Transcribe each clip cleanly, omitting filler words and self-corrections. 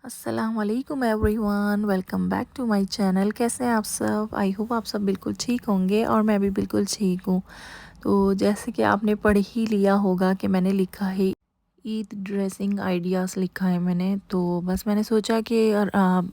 अस्सलाम वालेकुम everyone, welcome back to my channel. कैसे हैं आप सब? आई होप आप सब बिल्कुल ठीक होंगे और मैं भी बिल्कुल ठीक हूँ। तो जैसे कि आपने पढ़ ही लिया होगा कि मैंने लिखा है ईद ड्रेसिंग आइडियाज़, लिखा है मैंने। तो बस मैंने सोचा कि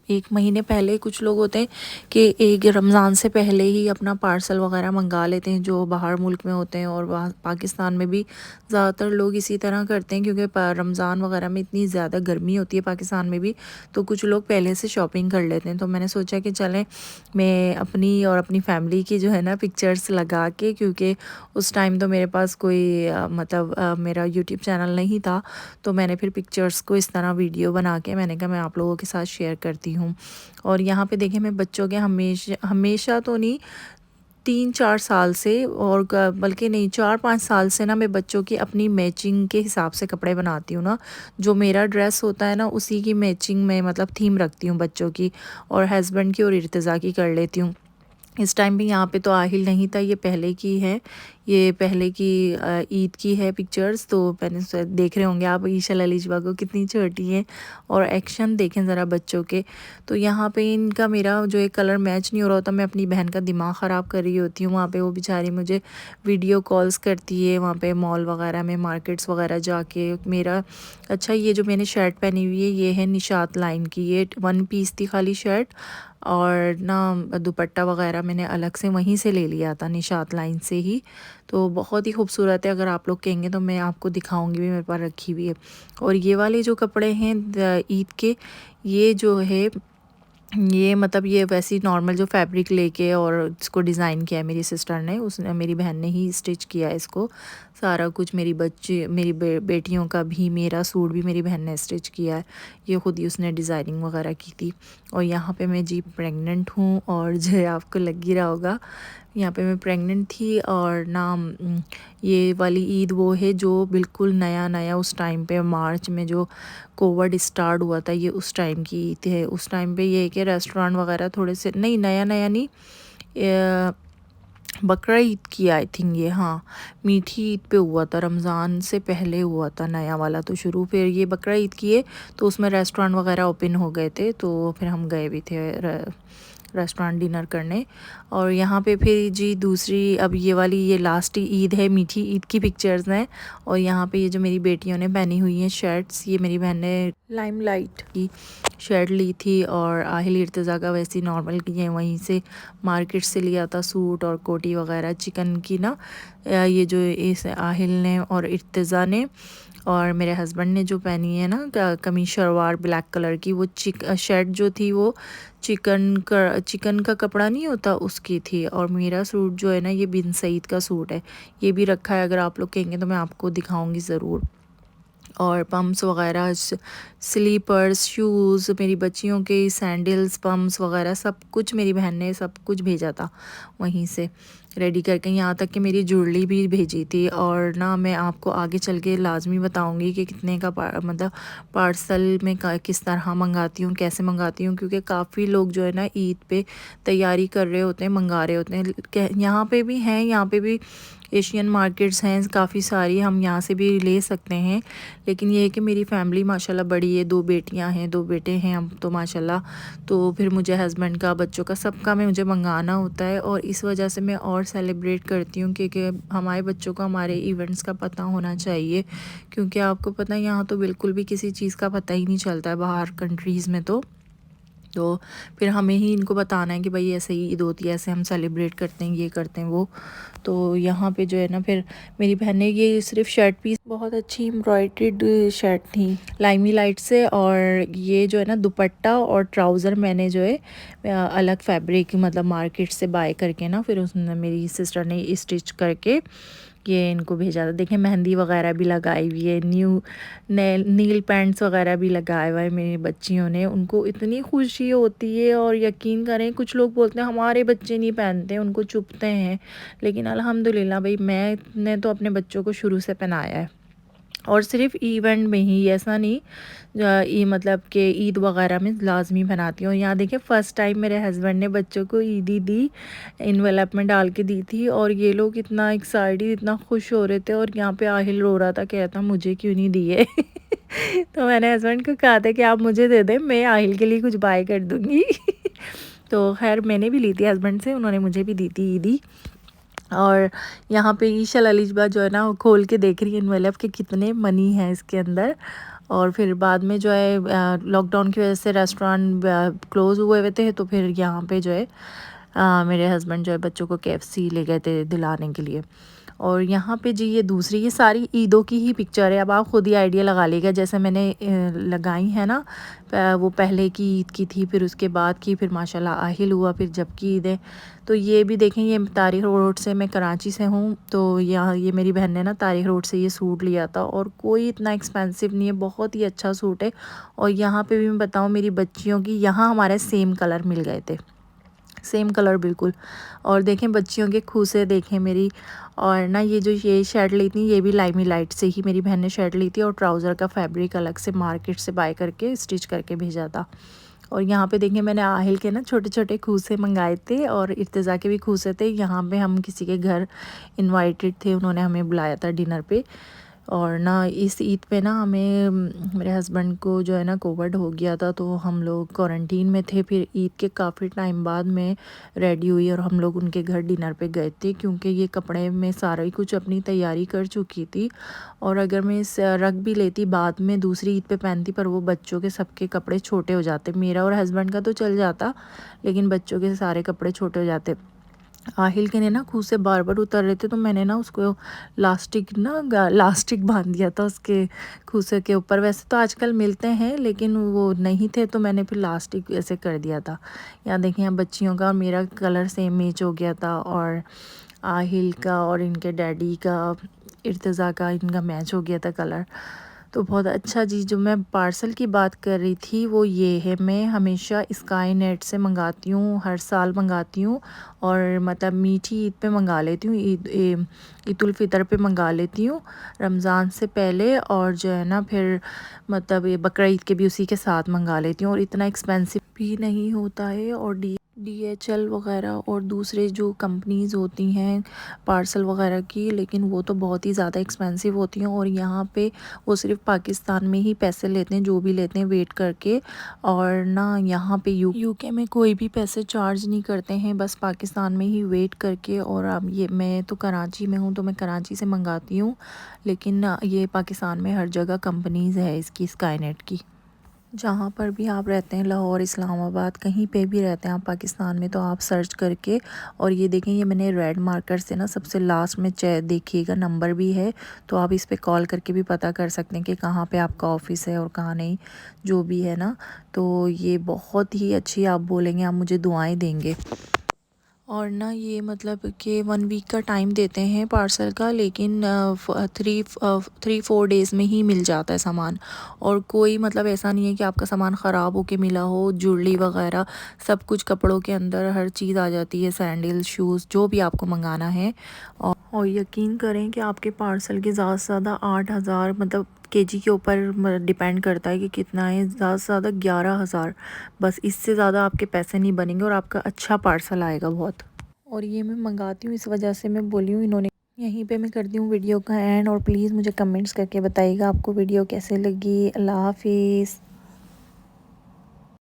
एक महीने पहले कुछ लोग होते हैं कि एक रमज़ान से पहले ही अपना पार्सल वगैरह मंगा लेते हैं जो बाहर मुल्क में होते हैं, और वहाँ पाकिस्तान में भी ज़्यादातर लोग इसी तरह करते हैं क्योंकि रमज़ान वगैरह में इतनी ज़्यादा गर्मी होती है पाकिस्तान में भी, तो कुछ लोग पहले से शॉपिंग कर लेते हैं। तो मैंने सोचा कि चलें मैं अपनी और अपनी फैमिली की जो है ना पिक्चर्स लगा के, क्योंकि उस टाइम तो मेरे पास कोई मेरा यूट्यूब चैनल नहीं था, तो मैंने फिर पिक्चर्स को इस तरह वीडियो बना के मैंने कहा मैं आप लोगों के साथ शेयर करती हूँ। और यहाँ पे देखें, मैं बच्चों के हमेशा हमेशा तो नहीं, 3-4 साल से, और बल्कि नहीं 4-5 साल से ना मैं बच्चों की अपनी मैचिंग के हिसाब से कपड़े बनाती हूँ ना। जो मेरा ड्रेस होता है ना उसी की मैचिंग में मतलब थीम रखती हूँ बच्चों की, और हस्बैंड की और इर्तिज़ा की कर लेती हूँ। इस टाइम भी यहाँ पे तो आहिल नहीं था, ये पहले की है, ये पहले की ईद की है पिक्चर्स। तो मैंने देख रहे होंगे आप ईशा अलीशबा को कितनी छोटी है, और एक्शन देखें ज़रा बच्चों के। तो यहाँ पे इनका मेरा जो एक कलर मैच नहीं हो रहा होता, मैं अपनी बहन का दिमाग ख़राब कर रही होती हूँ वहाँ पे, वो बेचारी मुझे वीडियो कॉल्स करती है वहाँ पे मॉल वगैरह में, मार्केट्स वगैरह जाके मेरा। अच्छा, ये जो मैंने शर्ट पहनी हुई है ये है निशात लाइन की, ये 1 पीस थी खाली शर्ट, और ना दुपट्टा वगैरह मैंने अलग से वहीं से ले लिया था निशात लाइन से ही। तो बहुत ही खूबसूरत है, अगर आप लोग कहेंगे तो मैं आपको दिखाऊंगी भी, मेरे पास रखी हुई है। और ये वाले जो कपड़े हैं ईद के, ये जो है ये मतलब ये वैसी नॉर्मल जो फैब्रिक लेके और इसको डिज़ाइन किया है मेरी सिस्टर ने, उसने मेरी बहन ने ही स्टिच किया है इसको सारा कुछ। मेरी बच्ची मेरी बेटियों का भी, मेरा सूट भी मेरी बहन ने स्टिच किया है, ये खुद ही उसने डिज़ाइनिंग वगैरह की थी। और यहाँ पे मैं जी प्रेग्नेंट हूँ, और जो आपको लग ही रहा होगा यहाँ पे मैं प्रेग्नेंट थी। और ना ये वाली ईद वो है जो बिल्कुल नया नया उस टाइम पे मार्च में जो कोविड स्टार्ट हुआ था, ये उस टाइम की ईद है। उस टाइम पे ये है कि रेस्टोरेंट वगैरह थोड़े से, नहीं नया नया नहीं, बकरा ईद की आई थिंक ये, हाँ मीठी ईद पे हुआ था, रमज़ान से पहले हुआ था नया वाला तो शुरू, फिर ये बकरा ईद की है। तो उसमें रेस्टोरेंट वगैरह ओपन हो गए थे, तो फिर हम गए भी थे रेस्टोरेंट डिनर करने। और यहाँ पे फिर जी दूसरी, अब ये वाली ये लास्ट ईद है, मीठी ईद की पिक्चर्स हैं। और यहाँ पे ये जो मेरी बेटियों ने पहनी हुई हैं शर्ट्स, ये मेरी बहन ने लाइमलाइट की शर्ट ली थी, और आहिल इर्तिज़ा का वैसी नॉर्मल की है, वहीं से मार्केट से लिया था सूट और कोटी वगैरह चिकन की ना। ये जो इस आहिल ने और इर्तिज़ा ने और मेरे हस्बैंड ने जो पहनी है ना कमीज शलवार ब्लैक कलर की, वो शर्ट जो थी वो चिकन का कपड़ा नहीं होता उसकी थी। और मेरा सूट जो है ना ये बिन सईद का सूट है, ये भी रखा है, अगर आप लोग कहेंगे तो मैं आपको दिखाऊंगी ज़रूर। और पम्प्स वगैरह, स्लीपर्स, शूज़, मेरी बच्चियों के सैंडल्स, पम्प्स वगैरह सब कुछ मेरी बहन ने सब कुछ भेजा था वहीं से रेडी करके, यहाँ तक कि मेरी ज्वेलरी भी भेजी थी। और ना मैं आपको आगे चल के लाजमी बताऊंगी कि कितने का मतलब पार्सल में किस तरह मंगाती हूँ, कैसे मंगाती हूँ, क्योंकि काफ़ी लोग जो है ना ईद पे तैयारी कर रहे होते हैं, मंगा रहे होते हैं। यहाँ पे भी हैं, यहाँ पे भी एशियन मार्केट्स हैं काफ़ी सारी, हम यहाँ से भी ले सकते हैं। लेकिन ये है कि मेरी फैमिली माशाल्लाह बड़ी है, 2 बेटियां हैं, 2 बेटे हैं हम तो माशाल्लाह। तो फिर मुझे हस्बैंड का, बच्चों का, सबका मैं मुझे मंगाना होता है, और इस वजह से मैं और सेलिब्रेट करती हूँ क्योंकि हमारे बच्चों को हमारे इवेंट्स का पता होना चाहिए। क्योंकि आपको पता है यहाँ तो बिल्कुल भी किसी चीज़ का पता ही नहीं चलता है बाहर कंट्रीज़ में। तो फिर हमें ही इनको बताना है कि भाई ऐसे ही ईद होती है, ऐसे हम सेलिब्रेट करते हैं, ये करते हैं वो। तो यहाँ पे जो है ना फिर मेरी बहन ने ये सिर्फ शर्ट पीस, बहुत अच्छी एम्ब्रॉयड्रीड शर्ट थी लाइमी लाइट से, और ये जो है ना दुपट्टा और ट्राउज़र मैंने जो है अलग फैब्रिक मतलब मार्केट से बाय करके ना, फिर उसने मेरी सिस्टर ने स्टिच करके ये इनको भेजा था। देखें मेहंदी वगैरह भी लगाई हुई है, नील पैंट्स वगैरह भी लगाए हुआ है मेरी बच्चियों ने, उनको इतनी खुशी होती है। और यकीन करें कुछ लोग बोलते हैं हमारे बच्चे नहीं पहनते, उनको चुभते हैं, लेकिन अल्हम्दुलिल्लाह भाई मैंने तो अपने बच्चों को शुरू से पहनाया है, और सिर्फ इवेंट में ही, ऐसा नहीं ये मतलब कि ईद वगैरह में लाजमी बनाती हूँ। यहाँ देखिए फ़र्स्ट टाइम मेरे हस्बैंड ने बच्चों को ईदी दी, इन्वेलप में डाल के दी थी, और ये लोग इतना एक्साइटेड, इतना खुश हो रहे थे। और यहाँ पे आहिल रो रहा था, कहता मुझे क्यों नहीं दिए। तो मैंने हस्बैंड को कहा था कि आप मुझे दे दें, मैं आहिल के लिए कुछ बाय कर दूँगी। तो खैर मैंने भी ली थी हस्बैंड से, उन्होंने मुझे भी दी थी ईदी। और यहाँ पे ईशा ललिजबा जो है ना वो खोल के देख रही है इन्वेलप के कितने मनी है इसके अंदर। और फिर बाद में जो है लॉकडाउन की वजह से रेस्टोरेंट क्लोज़ हुए हुए थे, तो फिर यहाँ पे जो है मेरे हस्बैंड जो है बच्चों को KFC ले गए थे दिलाने के लिए। और यहाँ पे जी ये दूसरी, ये सारी ईदों की ही पिक्चर है। अब आप खुद ही आइडिया लगा लीजिएगा, जैसे मैंने लगाई है ना, वो पहले की ईद की थी, फिर उसके बाद की, फिर माशाल्लाह आहिल हुआ, फिर जब की ईद है। तो ये भी देखें, ये तारिक रोड से, मैं कराची से हूँ, तो यहाँ ये मेरी बहन ने ना तारिक रोड से ये सूट लिया था, और कोई इतना एक्सपेंसिव नहीं है, बहुत ही अच्छा सूट है। और यहाँ पे भी मैं बताऊँ, मेरी बच्चियों की यहाँ हमारे सेम कलर मिल गए थे, सेम कलर बिल्कुल। और देखें बच्चियों के खूसे देखें मेरी। और ना ये जो ये शर्ट ली थी, ये भी लाइमी लाइट से ही मेरी बहन ने शर्ट ली थी, और ट्राउज़र का फैब्रिक अलग से मार्केट से बाय करके स्टिच करके भेजा था। और यहाँ पे देखें मैंने आहिल के ना छोटे छोटे खूसे मंगाए थे, और इर्तिज़ा के भी खूसे थे। यहाँ पे हम किसी के घर इनवाइटेड थे, उन्होंने हमें बुलाया था डिनर पे। और ना इस ईद पे ना हमें, मेरे हस्बैंड को जो है ना कोविड हो गया था, तो हम लोग क्वारंटीन में थे। फिर ईद के काफ़ी टाइम बाद मैं रेडी हुई और हम लोग उनके घर डिनर पे गए थे, क्योंकि ये कपड़े में सारा ही कुछ अपनी तैयारी कर चुकी थी। और अगर मैं इस रख भी लेती बाद में दूसरी ईद पे पहनती, पर वो बच्चों के सबके कपड़े छोटे हो जाते, मेरा और हस्बैंड का तो चल जाता, लेकिन बच्चों के सारे कपड़े छोटे हो जाते। आहिल के ने ना खूह से बार बार उतर रहे थे, तो मैंने ना उसको लास्टिक बांध दिया था उसके खूसे के ऊपर। वैसे तो आजकल मिलते हैं, लेकिन वो नहीं थे, तो मैंने फिर लास्टिक ऐसे कर दिया था। यहाँ देखिए, यहाँ बच्चियों का और मेरा कलर सेम मैच हो गया था, और आहिल का और इनके डैडी का, इर्तिज़ा का, इनका मैच हो गया था कलर। तो बहुत अच्छा जी। जो मैं पार्सल की बात कर रही थी वो ये है, मैं हमेशा स्काई नेट से मंगाती हूँ, हर साल मंगाती हूँ। और मतलब मीठी ईद पे मंगा लेती हूँ, ईद उल फितर पे मंगा लेती हूँ, रमज़ान से पहले। और जो है ना फिर मतलब ये बकरा ईद के भी उसी के साथ मंगा लेती हूँ, और इतना एक्सपेंसिव भी नहीं होता है। और DHL वगैरह और दूसरे जो कंपनीज़ होती हैं पार्सल वगैरह की, लेकिन वो तो बहुत ही ज़्यादा एक्सपेंसिव होती हैं। और यहाँ पे वो सिर्फ पाकिस्तान में ही पैसे लेते हैं, जो भी लेते हैं वेट करके। और ना यहाँ पे यूके में कोई भी पैसे चार्ज नहीं करते हैं, बस पाकिस्तान में ही वेट करके। और अब ये मैं तो कराची में हूँ, तो मैं कराची से मंगाती हूँ, लेकिन ये पाकिस्तान में हर जगह कंपनीज़ है इसकी, स्काईनेट की। जहाँ पर भी आप रहते हैं, लाहौर, इस्लामाबाद, कहीं पे भी रहते हैं आप पाकिस्तान में, तो आप सर्च करके। और ये देखें, ये मैंने रेड मार्कर से ना सबसे लास्ट में देखिएगा नंबर भी है, तो आप इस पे कॉल करके भी पता कर सकते हैं कि कहाँ पे आपका ऑफ़िस है और कहाँ नहीं, जो भी है ना। तो ये बहुत ही अच्छी, आप बोलेंगे, आप मुझे दुआएं देंगे। और ना ये मतलब कि 1 वीक का टाइम देते हैं पार्सल का, लेकिन 3-4 डेज़ में ही मिल जाता है सामान। और कोई मतलब ऐसा नहीं है कि आपका सामान ख़राब होके मिला हो, ज्वेलरी वगैरह सब कुछ कपड़ों के अंदर हर चीज़ आ जाती है, सैंडल, शूज़, जो भी आपको मंगाना है। और यकीन करें कि आपके पार्सल के ज़्यादा से ज़्यादा 8,000 मतलब केजी के ऊपर डिपेंड करता है कि कितना है, ज़्यादा से ज़्यादा 11,000, बस इससे ज़्यादा आपके पैसे नहीं बनेंगे, और आपका अच्छा पार्सल आएगा बहुत। और ये मैं मंगाती हूँ इस वजह से, मैं बोली हूँ इन्होंने। यहीं पे मैं करती हूँ वीडियो का एंड, और प्लीज़ मुझे कमेंट्स करके बताइएगा आपको वीडियो कैसे लगी। अल्लाह हाफिज़।